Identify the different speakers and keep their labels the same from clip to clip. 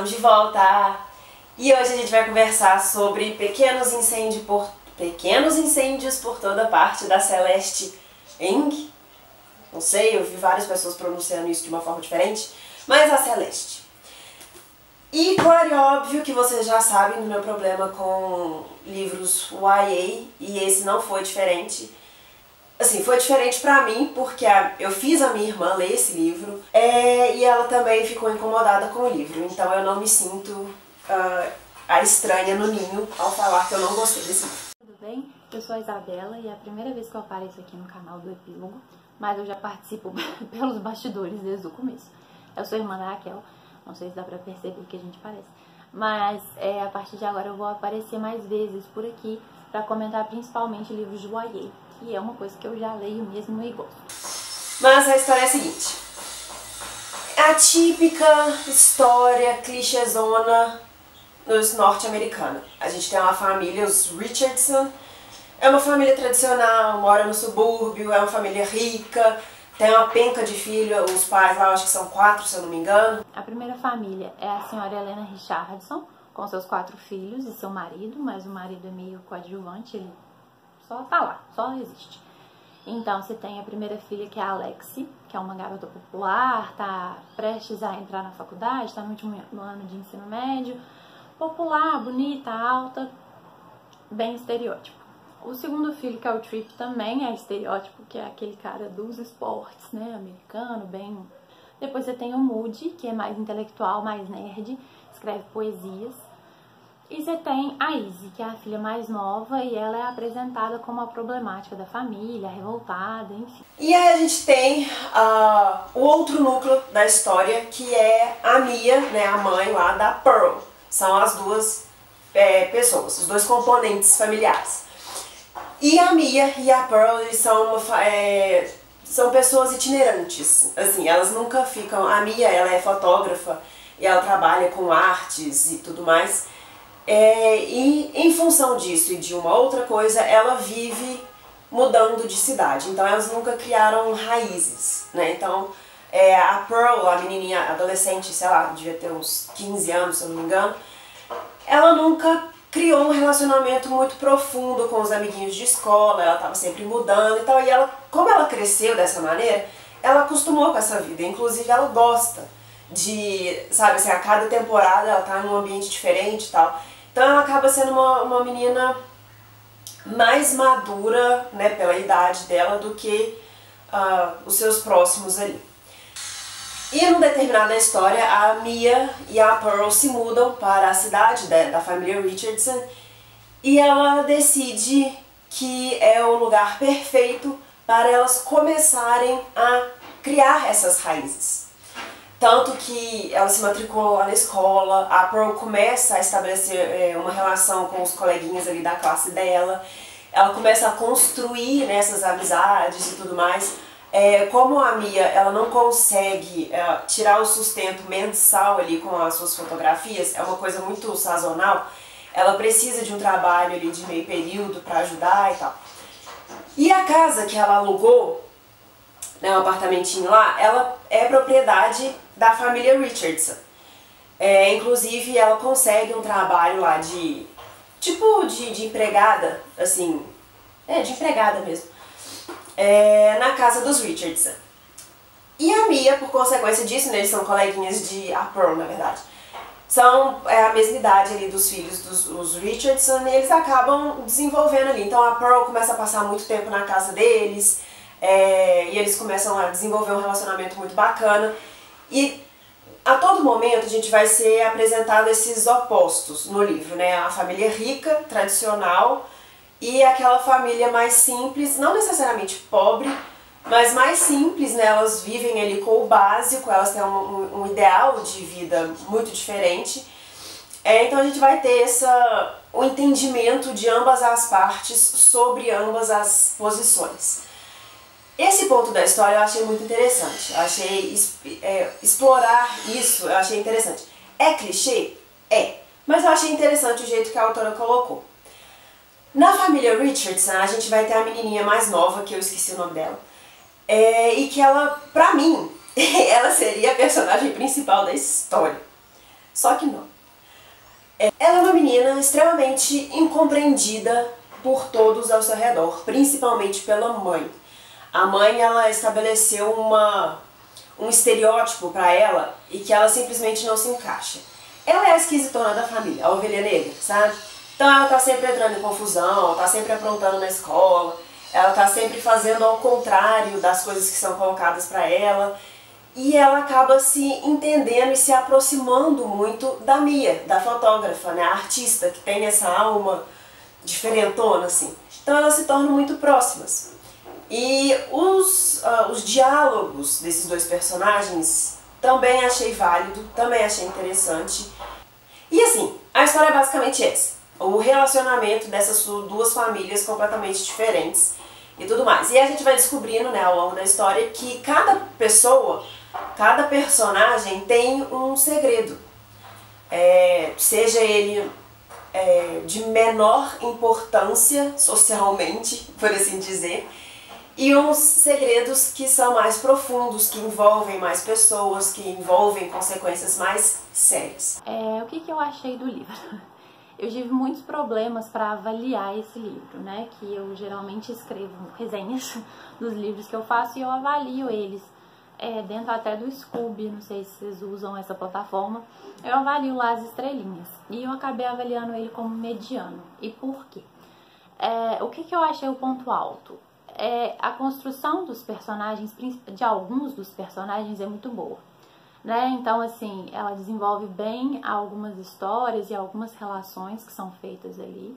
Speaker 1: estamos de volta! E hoje a gente vai conversar sobre pequenos incêndios por toda parte da Celeste Ng. Não sei, eu vi várias pessoas pronunciando isso de uma forma diferente, mas a Celeste. E claro e óbvio que vocês já sabem do meu problema com livros YA, e esse não foi diferente. Assim, foi diferente pra mim, porque eu fiz a minha irmã ler esse livro, e ela também ficou incomodada com o livro, então eu não me sinto a estranha no ninho ao falar que eu não gostei desse livro.
Speaker 2: Tudo bem? Eu sou a Isabela e é a primeira vez que eu apareço aqui no canal do Epílogo, mas eu já participo pelos bastidores desde o começo. Eu sou irmã da Raquel, não sei se dá pra perceber que a gente parece, mas a partir de agora eu vou aparecer mais vezes por aqui pra comentar principalmente livros de YA. Que é uma coisa que eu já leio mesmo e gosto.
Speaker 1: Mas a história é a seguinte. A típica história clichêzona norte-americana. A gente tem uma família, os Richardson. É uma família tradicional, mora no subúrbio, é uma família rica, tem uma penca de filho, os pais lá acho que são 4, se eu não me engano.
Speaker 2: A primeira família é a senhora Helena Richardson, com seus 4 filhos e seu marido, mas o marido é meio coadjuvante, ele só tá lá, só existe. Então, você tem a primeira filha, que é a Alexi, que é uma garota popular, tá prestes a entrar na faculdade, tá no último ano de ensino médio, popular, bonita, alta, bem estereótipo. O segundo filho, que é o Trip, também é estereótipo, que é aquele cara dos esportes, né, americano, bem... Depois você tem o Moody, que é mais intelectual, mais nerd, escreve poesias. E você tem a Izzy, que é a filha mais nova, e ela é apresentada como a problemática da família, revoltada, enfim.
Speaker 1: E aí a gente tem o outro núcleo da história, que é a Mia, né, a mãe lá da Pearl. São as duas pessoas, os dois componentes familiares. E a Mia e a Pearl, eles são pessoas itinerantes, assim, elas nunca ficam... A Mia, ela é fotógrafa e ela trabalha com artes e tudo mais. E em função disso e de uma outra coisa, ela vive mudando de cidade. Então elas nunca criaram raízes, né? Então a Pearl, a menininha adolescente, sei lá, devia ter uns 15 anos, se eu não me engano, ela nunca criou um relacionamento muito profundo com os amiguinhos de escola, ela estava sempre mudando e tal. E ela, como ela cresceu dessa maneira, ela acostumou com essa vida, inclusive ela gosta de, sabe assim, a cada temporada ela tá num ambiente diferente e tal. Então ela acaba sendo uma menina mais madura, né, pela idade dela, do que os seus próximos ali. E numa determinada história, a Mia e a Pearl se mudam para a cidade da família Richardson e ela decide que é o lugar perfeito para elas começarem a criar essas raízes. Tanto que ela se matriculou lá na escola, a Pearl começa a estabelecer uma relação com os coleguinhas ali da classe dela, ela começa a construir, né, essas amizades e tudo mais. Como a Mia, ela não consegue tirar o sustento mensal ali com as suas fotografias, é uma coisa muito sazonal, ela precisa de um trabalho ali de meio período para ajudar e tal. E a casa que ela alugou, né, um apartamentinho lá, ela é propriedade da família Richardson. Inclusive ela consegue um trabalho lá de empregada, assim, de empregada mesmo, na casa dos Richardson. E a Mia, por consequência disso, né, eles são coleguinhas de a Pearl, na verdade, são a mesma idade ali dos filhos dos Richardson, e eles acabam desenvolvendo ali. Então a Pearl começa a passar muito tempo na casa deles, e eles começam a desenvolver um relacionamento muito bacana. E a todo momento a gente vai ser apresentado esses opostos no livro, né? A família rica, tradicional, e aquela família mais simples, não necessariamente pobre, mas mais simples, né? Elas vivem ali com o básico, elas têm um ideal de vida muito diferente. Então a gente vai ter o entendimento de ambas as partes sobre ambas as posições. Esse ponto da história eu achei muito interessante, eu achei explorar isso, eu achei interessante. É clichê? É, mas eu achei interessante o jeito que a autora colocou. Na família Richardson, a gente vai ter a menininha mais nova, que eu esqueci o nome dela, e que ela, pra mim, ela seria a personagem principal da história. Só que não. Ela é uma menina extremamente incompreendida por todos ao seu redor, principalmente pela mãe. A mãe, ela estabeleceu um estereótipo para ela e que ela simplesmente não se encaixa. Ela é a esquisitona da família, a ovelha negra, sabe? Então ela tá sempre entrando em confusão, tá sempre aprontando na escola, ela tá sempre fazendo ao contrário das coisas que são colocadas para ela. E ela acaba se entendendo e se aproximando muito da Mia, da fotógrafa, né, a artista, que tem essa alma diferentona, assim. Então elas se tornam muito próximas. E os diálogos desses dois personagens também achei válido, também achei interessante. E assim, a história é basicamente essa. O relacionamento dessas duas famílias completamente diferentes e tudo mais. E a gente vai descobrindo, né, ao longo da história que cada pessoa, cada personagem tem um segredo. Seja ele de menor importância socialmente, por assim dizer, e uns segredos que são mais profundos, que envolvem mais pessoas, que envolvem consequências mais sérias.
Speaker 2: O que eu achei do livro? Eu tive muitos problemas para avaliar esse livro, né? Que eu geralmente escrevo resenhas dos livros que eu faço e eu avalio eles dentro até do Scoob, não sei se vocês usam essa plataforma. Eu avalio lá as estrelinhas e eu acabei avaliando ele como mediano. E por quê? O que eu achei o ponto alto? A construção dos personagens, de alguns dos personagens, é muito boa, né? Então, assim, ela desenvolve bem algumas histórias e algumas relações que são feitas ali.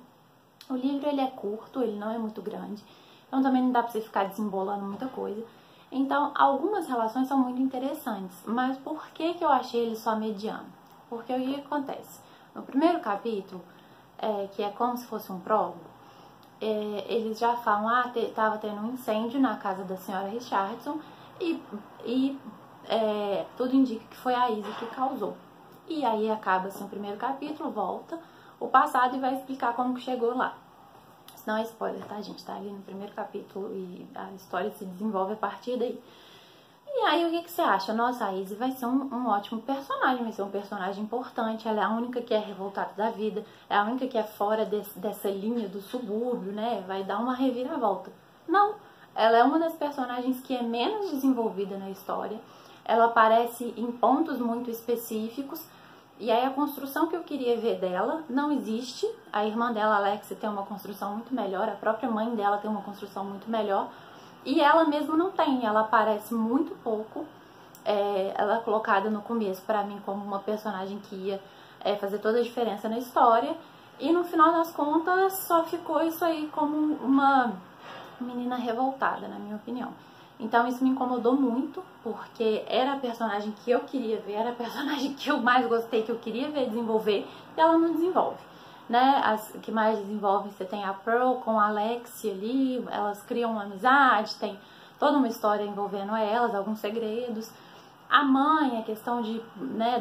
Speaker 2: O livro, ele é curto, ele não é muito grande, então também não dá pra você ficar desembolando muita coisa. Então, algumas relações são muito interessantes, mas por que eu achei ele só mediano? Porque o que acontece? No primeiro capítulo, que é como se fosse um prólogo, eles já falam, tava tendo um incêndio na casa da senhora Richardson e tudo indica que foi a Izzy que causou. E aí acaba assim o primeiro capítulo, volta o passado e vai explicar como que chegou lá. Isso não é spoiler, tá, gente? Tá ali no primeiro capítulo e a história se desenvolve a partir daí. E aí, o que você acha? Nossa, a Izzy vai ser um ótimo personagem, vai ser um personagem importante. Ela é a única que é revoltada da vida, é a única que é fora dessa linha do subúrbio, né? Vai dar uma reviravolta. Não, ela é uma das personagens que é menos desenvolvida na história. Ela aparece em pontos muito específicos. E aí a construção que eu queria ver dela não existe. A irmã dela, Alexia, tem uma construção muito melhor. A própria mãe dela tem uma construção muito melhor. E ela mesmo não tem, ela aparece muito pouco. Ela é colocada no começo pra mim como uma personagem que ia fazer toda a diferença na história. E no final das contas só ficou isso aí como uma menina revoltada, na minha opinião. Então isso me incomodou muito, porque era a personagem que eu queria ver, era a personagem que eu mais gostei, que eu queria ver desenvolver, e ela não desenvolve. Né? As que mais desenvolvem, você tem a Pearl com a Alexia ali, elas criam uma amizade, tem toda uma história envolvendo elas, alguns segredos. A mãe, a questão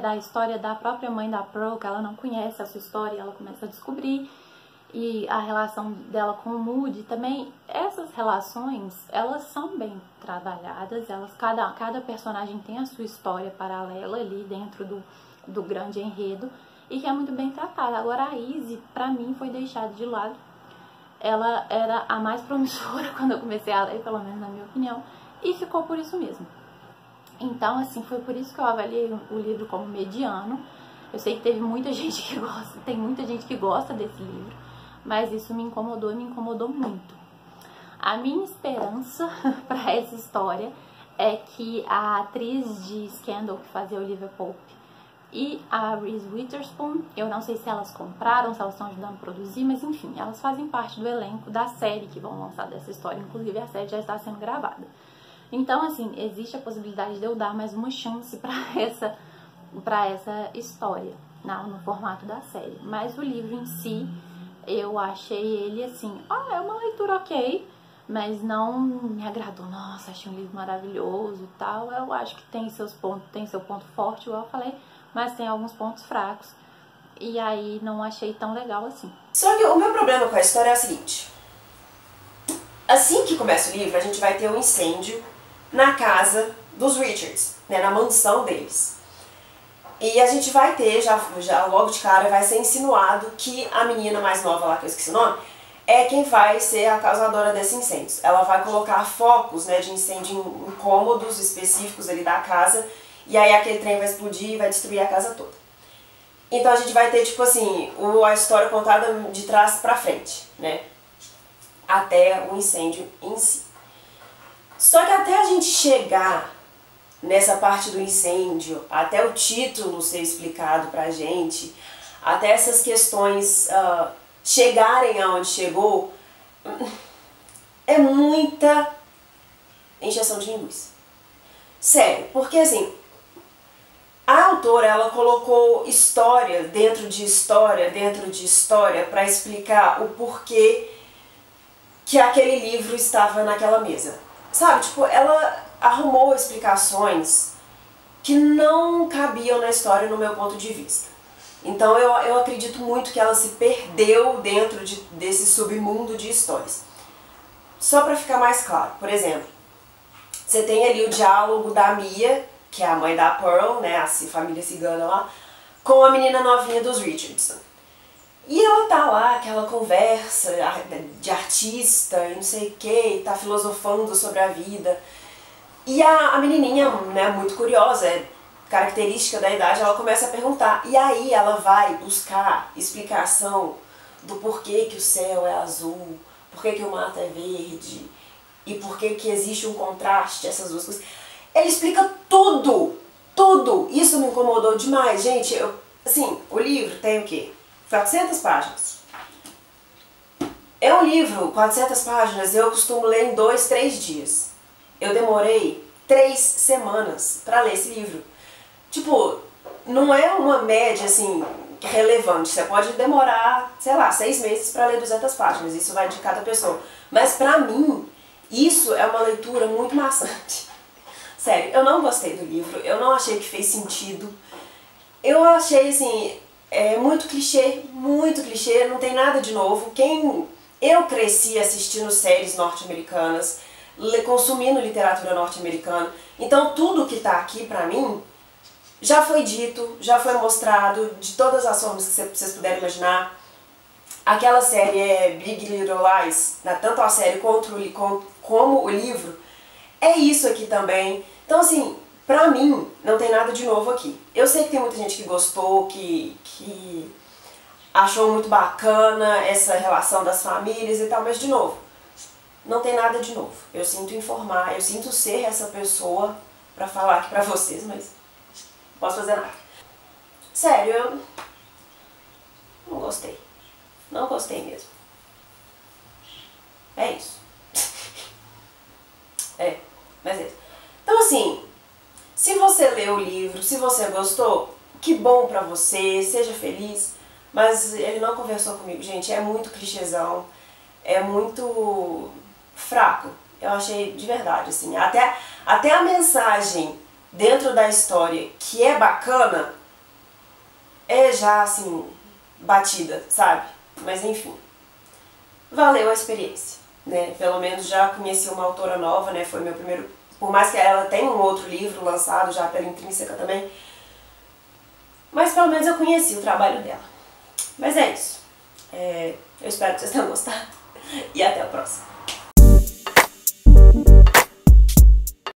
Speaker 2: da história da própria mãe da Pearl, que ela não conhece a sua história e ela começa a descobrir. E a relação dela com o Moody também. Essas relações, elas são bem trabalhadas, cada personagem tem a sua história paralela ali dentro do grande enredo. E que é muito bem tratada. Agora a Izzy, pra mim, foi deixada de lado. Ela era a mais promissora quando eu comecei a ler, pelo menos na minha opinião, e ficou por isso mesmo. Então, assim, foi por isso que eu avaliei o livro como mediano. Eu sei que teve muita gente que gosta, tem muita gente que gosta desse livro, mas isso me incomodou e me incomodou muito. A minha esperança pra essa história é que a atriz de Scandal, que fazia Olivia Pope, e a Reese Witherspoon, eu não sei se elas compraram, se elas estão ajudando a produzir, mas enfim, elas fazem parte do elenco da série que vão lançar dessa história. Inclusive a série já está sendo gravada. Então, assim, existe a possibilidade de eu dar mais uma chance pra essa história, no formato da série. Mas o livro em si, eu achei ele assim, é uma leitura ok, mas não me agradou. Nossa, achei um livro maravilhoso e tal. Eu acho que tem seus pontos, tem seu ponto forte, igual eu falei, mas tem alguns pontos fracos. E aí não achei tão legal assim.
Speaker 1: Só que o meu problema com a história é o seguinte. Assim que começa o livro, a gente vai ter um incêndio na casa dos Richards, né, na mansão deles. E a gente vai ter, já logo de cara, vai ser insinuado que a menina mais nova lá, que eu esqueci o nome, é quem vai ser a causadora desses incêndios. Ela vai colocar focos, né, de incêndio em cômodos específicos ali da casa, e aí aquele trem vai explodir e vai destruir a casa toda. Então a gente vai ter, tipo assim, a história contada de trás pra frente, né, até o incêndio em si. Só que até a gente chegar nessa parte do incêndio, até o título ser explicado pra gente, até essas questões chegarem aonde chegou, é muita encheção de linguiça. Sério, porque assim, a autora, ela colocou história dentro de história pra explicar o porquê que aquele livro estava naquela mesa. Sabe, tipo, ela arrumou explicações que não cabiam na história no meu ponto de vista. Então eu acredito muito que ela se perdeu dentro desse submundo de histórias. Só pra ficar mais claro, por exemplo, você tem ali o diálogo da Mia, que é a mãe da Pearl, né, a família cigana lá, com a menina novinha dos Richardson. E ela tá lá, aquela conversa de artista e não sei o que, tá filosofando sobre a vida. E a menininha, né, muito curiosa, característica da idade, ela começa a perguntar. E aí ela vai buscar explicação do porquê que o céu é azul, porquê que o mato é verde, e porquê que existe um contraste, essas duas coisas. Ele explica tudo, tudo. Isso me incomodou demais, gente. Assim, o livro tem o quê? 400 páginas. É um livro, 400 páginas, eu costumo ler em 2, 3 dias. Eu demorei 3 semanas para ler esse livro. Tipo, não é uma média, assim, relevante. Você pode demorar, sei lá, 6 meses para ler 200 páginas. Isso vai de cada pessoa. Mas pra mim, isso é uma leitura muito maçante. Sério, eu não gostei do livro. Eu não achei que fez sentido. Eu achei, assim, muito clichê, não tem nada de novo. Eu cresci assistindo séries norte-americanas, consumindo literatura norte-americana, então tudo que tá aqui pra mim já foi dito, já foi mostrado de todas as formas que vocês puderem imaginar. Aquela série Big Little Lies, né, tanto a série como o livro, é isso aqui também. Então assim, pra mim, não tem nada de novo aqui. Eu sei que tem muita gente que gostou, que achou muito bacana essa relação das famílias e tal, mas de novo, não tem nada de novo. Eu sinto informar, eu sinto ser essa pessoa pra falar aqui pra vocês, mas não posso fazer nada. Sério, eu não gostei. Não gostei mesmo. É isso. Mas é isso. Então assim, se você leu o livro, se você gostou, que bom pra você, seja feliz, mas ele não conversou comigo, gente, é muito clichêzão, é muito fraco, eu achei de verdade, assim, até a mensagem dentro da história que é bacana, é já, assim, batida, sabe? Mas enfim, valeu a experiência, né, pelo menos já conheci uma autora nova, né, foi meu primeiro, por mais que ela tenha um outro livro lançado já pela Intrínseca também, mas pelo menos eu conheci o trabalho dela. Mas é isso. Eu espero que vocês tenham gostado e até o próximo.